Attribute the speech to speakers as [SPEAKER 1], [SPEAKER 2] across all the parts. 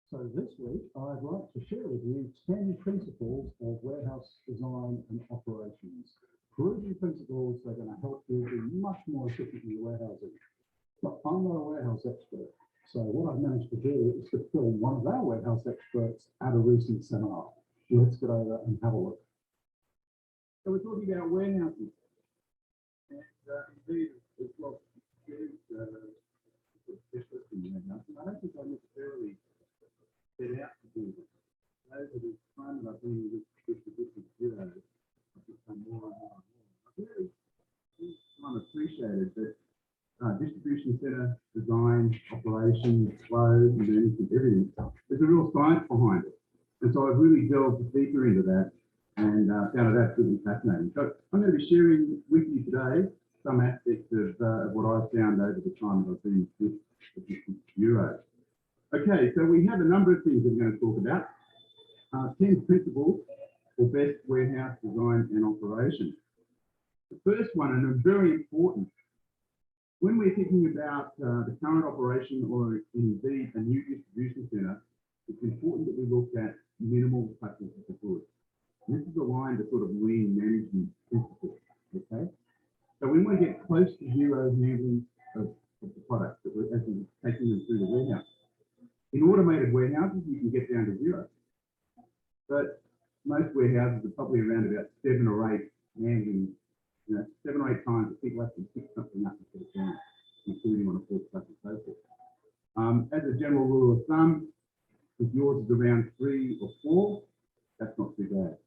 [SPEAKER 1] So this week, I'd like to share with you 10 principles of warehouse design and operations. Proven principles that are going to help you be much more efficient in your warehousing. But I'm not a warehouse expert, so what I've managed to do is to film one of our warehouse experts at a recent seminar. Let's get over and have a look. So we're talking about warehousing. And indeed, it's lots of huge specialists in warehousing. I don't think I necessarily set out to do this. Over the time that I've been with different bureaus, I've become more and more and more. I've really kind of appreciated that distribution center design, operations, flows, and management, everything. There's a real science behind it. And so I've really delved deeper into that and found it absolutely fascinating. So I'm going to be sharing with you today some aspects of what I've found over the time that I've been with the different bureaus. Okay, so we have a number of things that we're going to talk about. 10 principles for best warehouse design and operation. The first one, and very important, when we're thinking about the current operation or indeed a new distribution centre, it's important that we look at minimal touches of the goods. And this is aligned to sort of lean management principles, okay? So we want to get close to zero handling of the products that we're actually taking them through the warehouse. In automated warehouses, you can get down to zero. But most warehouses are probably around about 7 or 8 handling, 7 or 8 times that people actually pick something up and put it down, including on a fork truck and so forth. As a general rule of thumb, if yours is around 3 or 4, that's not too bad.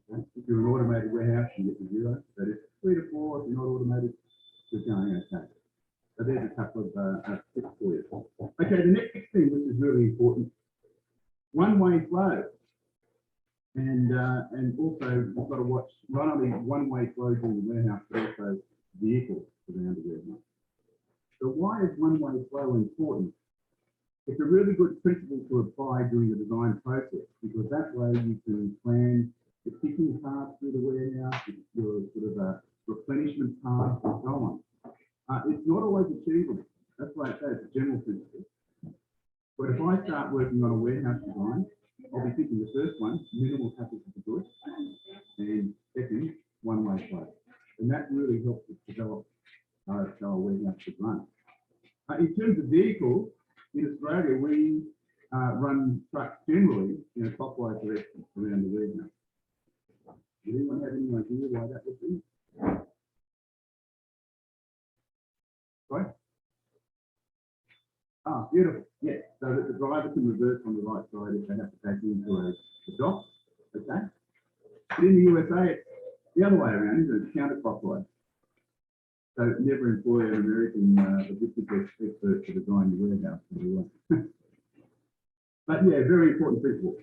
[SPEAKER 1] Okay? If you're an automated warehouse, you get to zero. But if 3 to 4, if you're not automated, you're going okay. So there's a couple of tips for you. Okay, the next thing, which is really important, one-way flow. And also we've got to watch not only one-way flows in the warehouse, but also vehicles around the warehouse. So why is one-way flow important? It's a really good principle to apply during the design process, because that way you can plan the picking path through the warehouse, your sort of a replenishment path, and so on. It's not always achievable. That's why I say it's a general principle. But if I start working on a warehouse design, I'll be thinking the first one, minimal touches of the goods, and second, one-way flow. And that really helps us develop how our warehouse should run. In terms of vehicles, in Australia, we run trucks generally in a clockwise direction around the warehouse. Does anyone have any idea why that would be? Right? Ah, beautiful. Yeah, so that the driver can reverse on the right side if they have to take into a dock. Okay. But in the USA, it's the other way around, isn't it? It's counterclockwise. So never employ an American logistics expert to design your warehouse. But yeah, very important principle.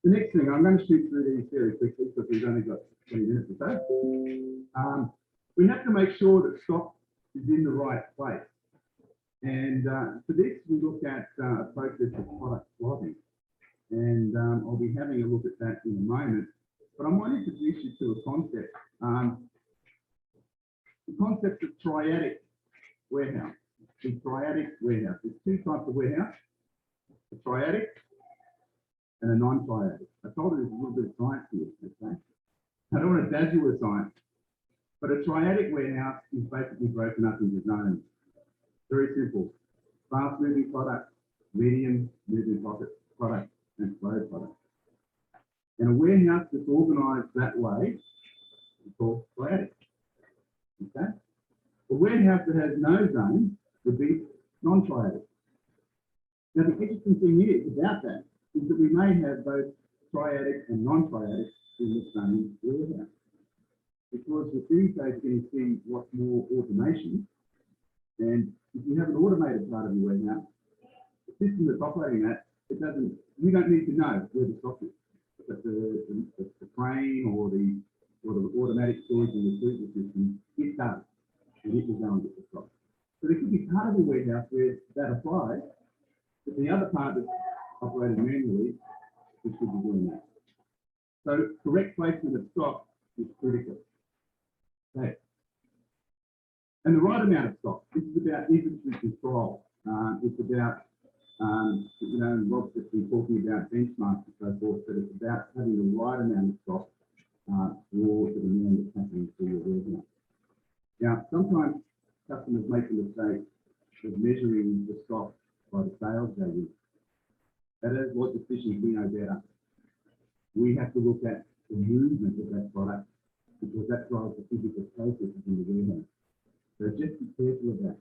[SPEAKER 1] The next thing, I'm going to shoot through these fairly quickly because we've only got 20 minutes or so. We have to make sure that stock is in the right place. And for this, we look at a process of product slotting. And I'll be having a look at that in a moment. But I might introduce you to a concept. The concept of triadic warehouse. The triadic warehouse. There's 2 types of warehouse, a triadic and a non-triadic. I told you there's a little bit of science here, okay? I don't want to dazzle with science, but a triadic warehouse is basically broken up into zones. Very simple. Fast moving product, medium moving product, and slow product. And a warehouse that's organized that way is called triadic. Okay? A warehouse that has no zone would be non-triadic. Now the interesting thing is about that is that we may have both triadic and non-triadic in the same warehouse. Because with these days you're going to see what's more automation. And if you have an automated part of your warehouse, the system that's operating that, you don't need to know where the stock is. But the crane or the automatic storage and retrieval system, it does. And it will go and get the stock. So there could be part of the warehouse where that applies, but the other part that's operated manually, we should be doing that. So correct placement of stock is critical. Okay. And the right amount of stock. This is about inventory control. It's about You know, and Rob's just been talking about benchmarks and so forth, but it's about having the right amount of stock for the demand that's happening through your warehouse. Now, sometimes customers make the mistake of measuring the stock by the sales value. That is what decisions we know better. We have to look at the movement of that product because that drives the physical processes in the warehouse. So just be careful of that.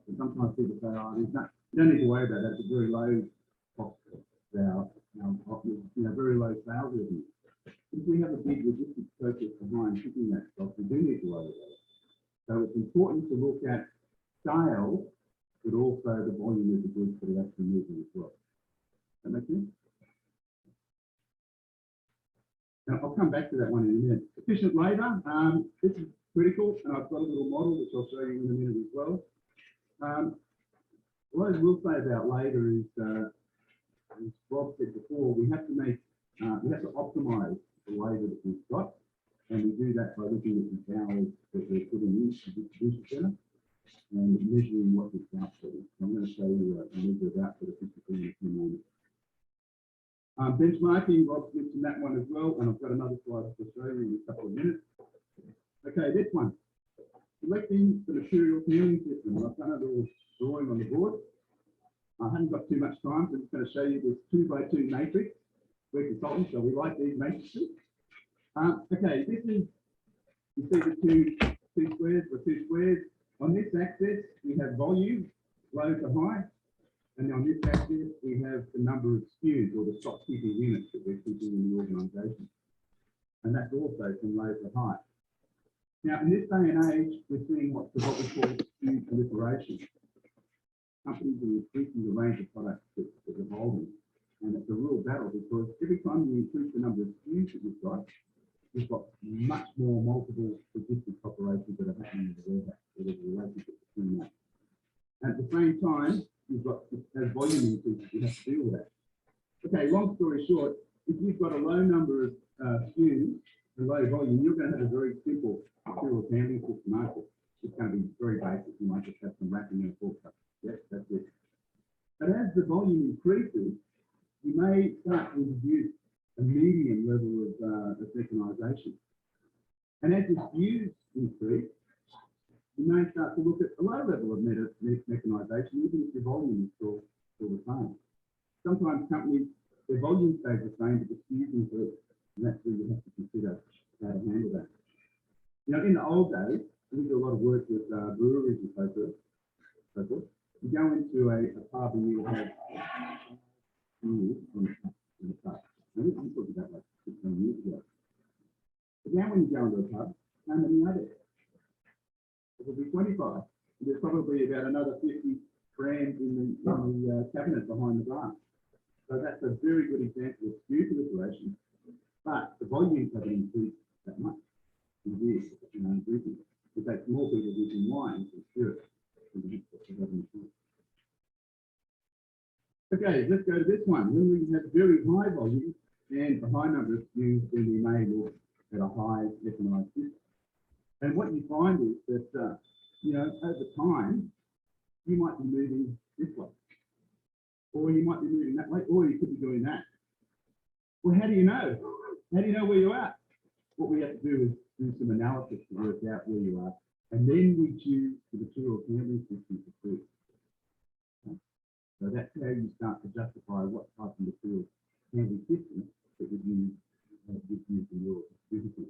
[SPEAKER 1] And sometimes people say, oh, there's not, you don't need to worry about that. It's a very low cost of very low sales revenue. If we have a big logistics process behind shipping that stock, we do need to worry about it. So it's important to look at sales, but also the volume of the goods that are actually moving as well. Does that make sense? Now, I'll come back to that one in a minute. Efficient labour, this is critical, and I've got a little model which I'll show you in a minute as well. What I will say about labour is, as Rob said before, we have to optimise the labour that we've got, and we do that by looking at the hours that we're putting into the distribution centre and measuring what this output is. So I'm going to show you a measure of output efficiency in a few moments. Benchmarking, Rob mentioned that one as well, and I've got another slide to show you in a couple of minutes. Okay, this one, selecting the material handling system. I've done a little drawing on the board. I haven't got too much time, so I'm just going to show you this 2x2 matrix. We're consultants, so we like these matrices. Okay, this is, you see the two squares or two squares. On this axis, we have volume, low to high. And on this axis, we have the number of SKUs or the stock keeping units that we're keeping in the organisation. And that's also from low to high. Now, in this day and age, we're seeing what we call SKU proliferation. Companies are increasing the range of products that are evolving. And it's a real battle because every time you increase the number of SKUs that we've got much more multiple logistics operations that are happening in the warehouse. So there's a relationship between that. And at the same time, you've got, as volume increases, you have to deal with that. Okay, long story short, if you've got a low number of SKUs and low volume, you're going to have a very simple material handling system, aren't you? It's going to be very basic. You might just have some wrapping and a fork cut. Yes, that's it. But as the volume increases, you may start to introduce a medium level of mechanisation. And as the SKUs increase, you may start to look at a low level of mechanisation, even if your volume is still the same. Sometimes companies, their volume stays the same, but the SKUs increase, and that's where you have to consider how to handle that. You know, in the old days, we do a lot of work with breweries and so forth. You go into a pub and you'll have beers in the pub. Now, I'm talking about like 15 years ago. But now when you go into a pub, how many are there? It will be 25. There's probably about another 50 brands in the cabinet behind the bar. So that's a very good example of SKU proliferation, but the volumes haven't increased that much in beer, drinking. It takes more people drinking wine than spirits. Okay, let's go to this one. When we have very high volume and a high number of SKUs, then we may look at a high mechanized system. And what you find is that, over time, you might be moving this way, or you might be moving that way, or you could be doing that. Well, how do you know? How do you know where you are? What we have to do is do some analysis to work out where you are, and then we choose the material handling system to do. Okay? So that's how you start to justify what type of material handling system that would use in your business.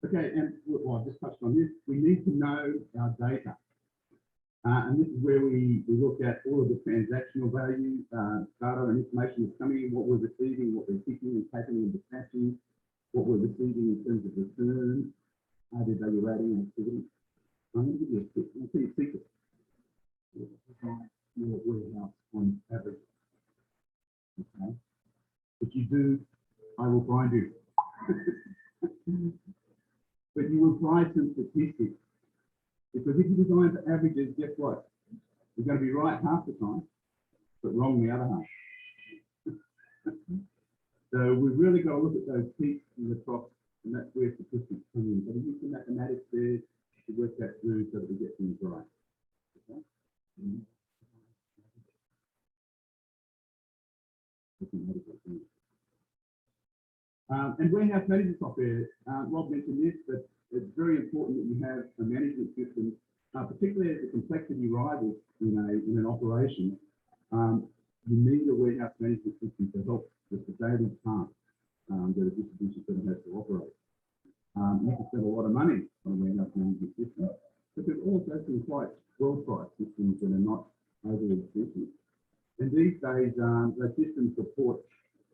[SPEAKER 1] Okay, and well, I just touched on this. We need to know our data. And this is where we look at all of the transactional value, data and information that's coming in, what we're receiving, what we're picking and packing and dispatching, what we're receiving in terms of returns, how they're value adding activity. I'm going to give you a tip. I'll tell you a secret. Your warehouse on average. Okay. If you do, I will find you. But you will find some statistics. Because if you design for averages, guess what? You're going to be right half the time, but wrong the other half. So we've really got to look at those peaks and the troughs, and that's where statistics come in. But use some mathematics there to work that through so that we get things right. Okay? And warehouse management software, Rob mentioned this, but it's very important that you have a management system, particularly as the complexity rises in an operation. You need a warehouse management system to help with the daily tasks that a distribution center has to operate. You can spend a lot of money on a warehouse management system, but there's also some quite well-priced systems that are not overly expensive. And these days, those systems support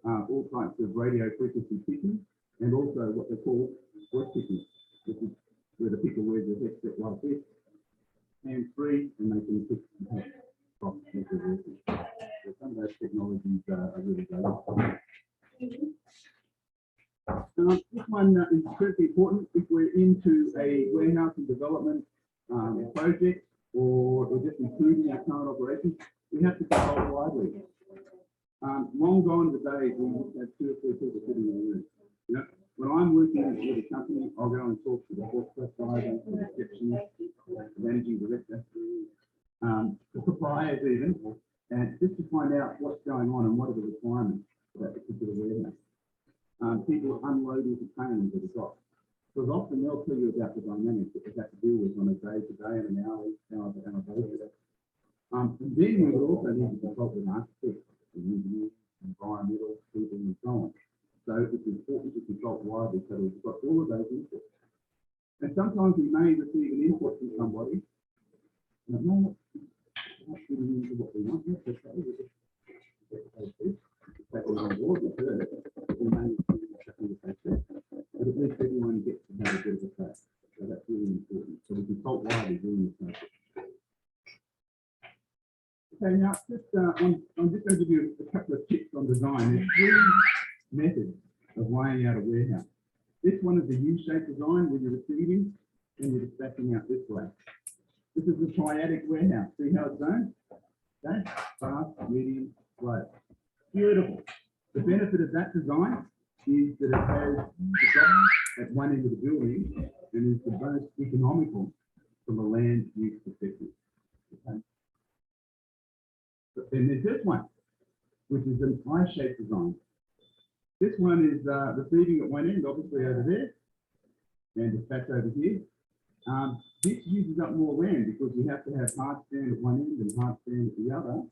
[SPEAKER 1] all types of radio frequency picking and also what they call voice picking, which is where the picker wears a headset like this, hands-free, and they can pick across the voices. So some of those technologies are really valuable. This one is critically important if we're into a warehouse and development project or just improving our current operations. We have to control widely. Long gone the days when we had 2 or 3 people sitting in the room. You know, when I'm working with a company, I'll go and talk to the horseback driver, the receptionist, the managing director, the suppliers even, and just to find out what's going on and what are the requirements for that particular warehouse. People unload the containers that are got. Because often they'll tell you about the dynamics that they have to deal with on a day-to-day and an hour basis. And then we will also need to consult with architects, engineers, environmental people, and so on. So it's important to consult widely so we've got all of those inputs. And sometimes we may receive an input from somebody, and it may not fitting into what we want. Yes, okay, we'll just take it on board with her. We may not be exactly the same step, but at least everyone gets to have a bit of a say. So that's really important. So we consult widely during this process. Okay, now I'm just going to give you a couple of tips on design. There's 3 methods of laying out a warehouse. This one is the U-shaped design where you're receiving and you're dispatching out this way. This is the triadic warehouse. See how it's zoned? Okay, fast, medium, slow. Beautiful. The benefit of that design is that it has the dock at one end of the building and is the most economical from a land use perspective. Okay. But then there's this one, which is an I-shaped design. This one is receiving at one end, obviously over there, and dispatch over here. This uses up more land because you have to have hard stand at one end and hard stand at the other.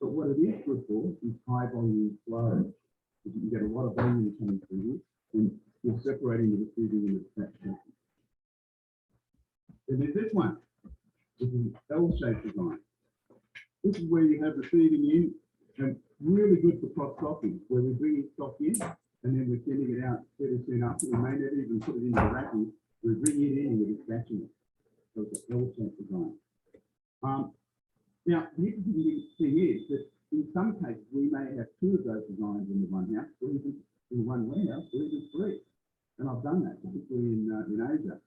[SPEAKER 1] But what it is good for is high volume flow. You can get a lot of volume coming through this, and you're separating the receiving and the dispatch. And there's this one, which is an L-shaped design. This is where you have receiving in, and really good for cross-stocking, where we're bringing stock in, and then we're sending it out fairly soon after. We may not even put it into the racking. We're bringing it in and we're dispatching it. So it's an L-shaped design. Now, the interesting thing is that in some cases, we may have 2 of those designs in the one house, or even in one warehouse, or even 3. And I've done that, particularly in Asia.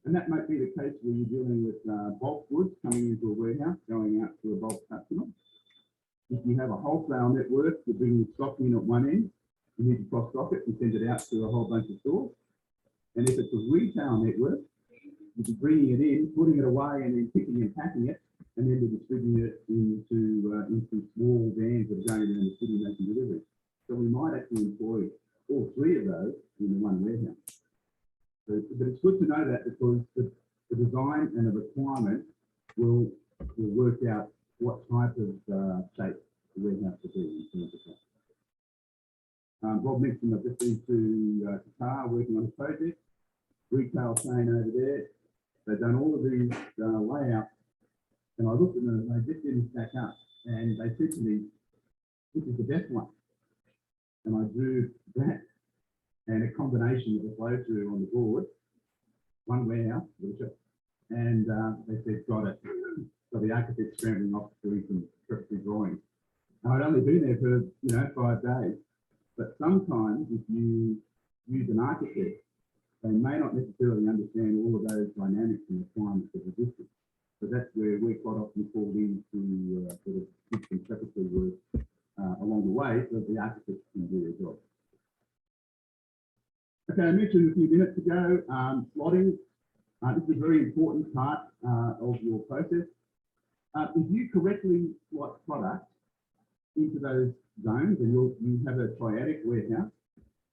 [SPEAKER 1] And that might be the case where you're dealing with bulk goods coming into a warehouse, going out to a bulk customer. If you have a wholesale network, you're bringing stock in at one end, you need to cross-stock it and send it out to a whole bunch of stores. And if it's a retail network, you'll be bringing it in, putting it away, and then picking and packing it, and then distributing it into small vans that are going around the city making deliveries. So we might actually employ all 3 of those in the one warehouse. But it's good to know that because the design and the requirement will work out what type of shape the warehouse will be in terms of that. Rob mentioned I've just been to Qatar working on a project. Retail chain over there. They've done all of these layouts, and I looked at them and they just didn't stack up. And they said to me, "This is the best one." And I drew that and a combination of the flow through on the board, one warehouse, and they said, "Got it." So the architect scrambling off doing some preparatory drawings. And I'd only been there for 5 days. But sometimes if you use an architect, they may not necessarily understand all of those dynamics and requirements of the district. So that's where we're quite often called in to sort of do some preparatory work along the way so that the architects can do their job. Okay, I mentioned a few minutes ago, slotting. This is a very important part of your process. If you correctly slot product into those zones and you have a triadic warehouse,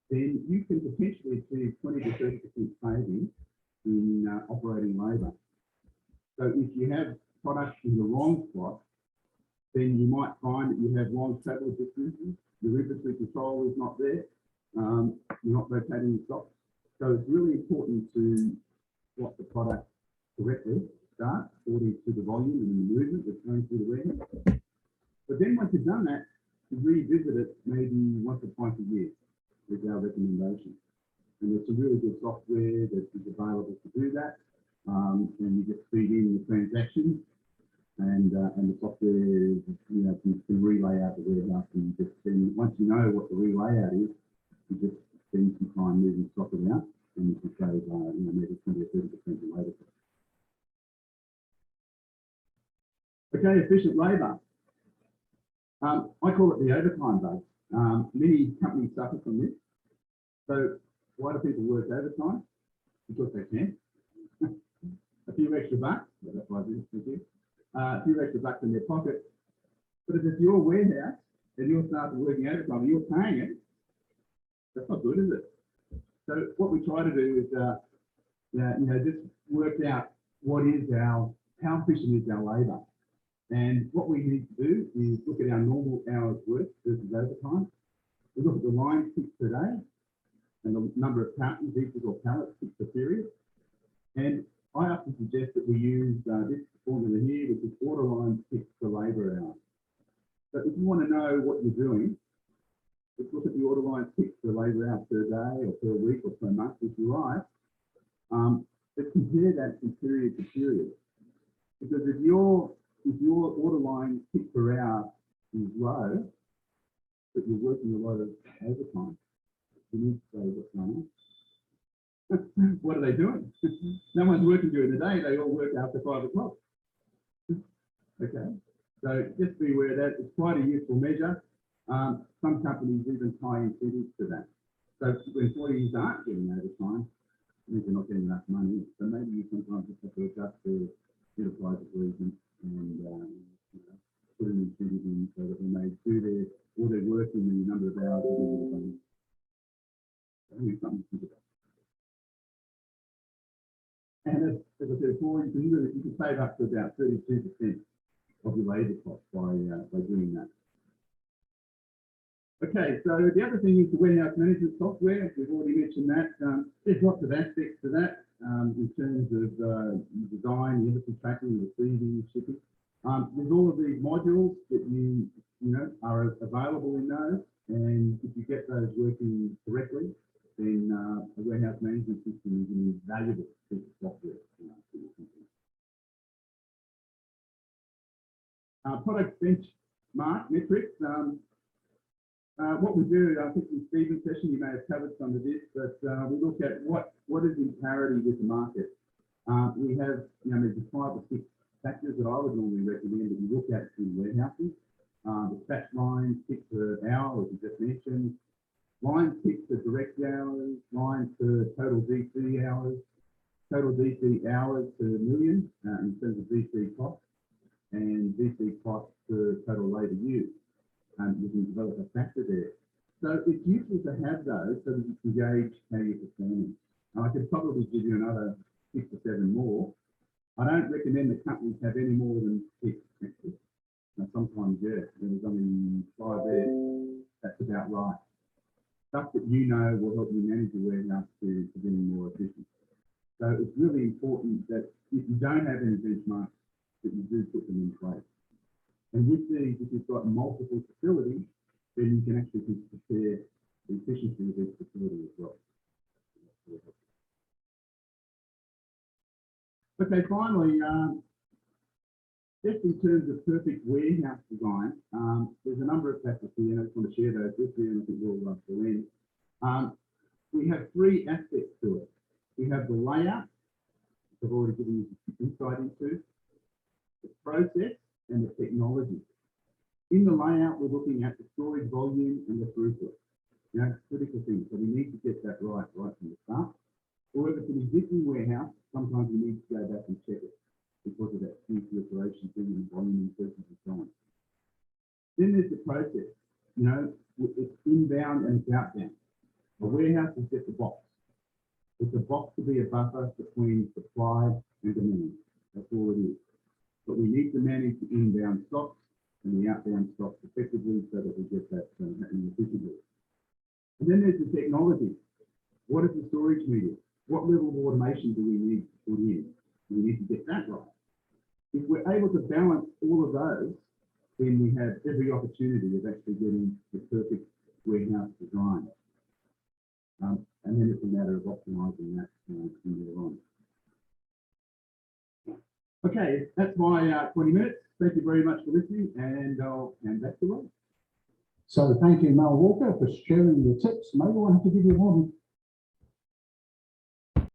[SPEAKER 1] then you can potentially achieve 20 to 30% saving in operating labour. So if you have products in the wrong slot, then you might find that you have long travel distances, your inventory control is not there, you're not rotating your stocks. So it's really important to slot the product correctly, start according to the volume and the movement that's going through the warehouse. But then once you've done that, to revisit it maybe once or twice a year is our recommendation. And there's some really good software that is available to do that. And you just feed in the transactions and the software, can relay out the warehouse, and just then once you know what the relayout is, you just spend some time moving stock around, and you can save maybe 20 or 30% in labour. Okay, efficient labour. I call it the overtime bug. Many companies suffer from this. So why do people work overtime? Because they can. A few extra bucks. Yeah, that's why I do. Thank you. A few extra bucks in their pocket. But if it's your warehouse and you're starting working overtime and you're paying it, that's not good, is it? So what we try to do is, just work out how efficient is our labour. And what we need to do is look at our normal hours worked versus overtime. We look at the lines picked per day and the number of cartons, each or pallets picked per period. And I often suggest that we use this formula here, which is order lines picked per labour hour. So if you want to know what you're doing, let's look at the order lines picked per labour hour per day or per week or per month if you like. Let's compare that from period to period. Because if your order line pick per hour is low, but you're working a lot of overtime, you need to say what's going on. What are they doing? No one's working during the day, they all work after 5 o'clock. Okay, so just be aware that it's quite a useful measure. Some companies even tie incentives to that. So when employees aren't getting overtime, it means they're not getting enough money. So maybe you sometimes just have to adjust their enterprise agreement and put an incentive in so that when they do their work in the number of hours, something to think about. And as I said before, you can save up to about 32% of your labour costs by doing that. Okay, so the other thing is the warehouse management software. We've already mentioned that. There's lots of aspects to that in terms of design, inventory tracking, receiving, shipping. There's all of these modules that you are available in those, and if you get those working correctly, then a warehouse management system is an invaluable piece of software for your company. Product benchmark metrics. What we do, I think in Stephen's session, you may have covered some of this, but we look at what is in parity with the market. We have, there's 5 or 6 factors that I would normally recommend that you look at in warehouses. The batch lines picked per hour, as you just mentioned. Lines picked per direct hours, lines per total DC hours, total DC hours per million in terms of DC costs, and DC costs per total labour used. You can develop a factor there. So it's useful to have those so that you can gauge how you're performing. Now, I could probably give you another 6 or 7 more. I don't recommend that companies have any more than 6 actually. Now, sometimes, yeah, there's only 5 there. That's about right. Stuff that will help you manage your warehouse to getting more efficient. So it's really important that if you don't have any benchmarks, that you do put them in place. And with these, if you've got multiple facilities, then you can actually compare the efficiency of each facility as well. Okay, finally, just in terms of perfect warehouse design, there's a number of factors here, and I just want to share those with you, and I think we'll end. We have 3 aspects to it. We have the layout, which I've already given you insight into, the process, and the technology. In the layout, we're looking at the storage volume and the throughput. Critical things. So we need to get that right from the start. Or if it's an existing warehouse, sometimes we need to go back and check it because of that future operation thing and volume process. You know, it's inbound and it's outbound. A warehouse is just a box. It's a box to be a buffer between supply and demand. That's all it is. But we need to manage the inbound stocks and the outbound stocks effectively so that we get that happening efficiently. And then there's the technology. What is the storage media? What level of automation do we need to put in? We need to get that right. If we're able to balance all of those, then we have every opportunity of actually getting the perfect warehouse design. And then it's a matter of optimizing that from there on. Okay, that's my 20 minutes. Thank you very much for listening, and I'll hand back to Rob.
[SPEAKER 2] So thank you, Mel Walker, for sharing your tips. Maybe I want to give you one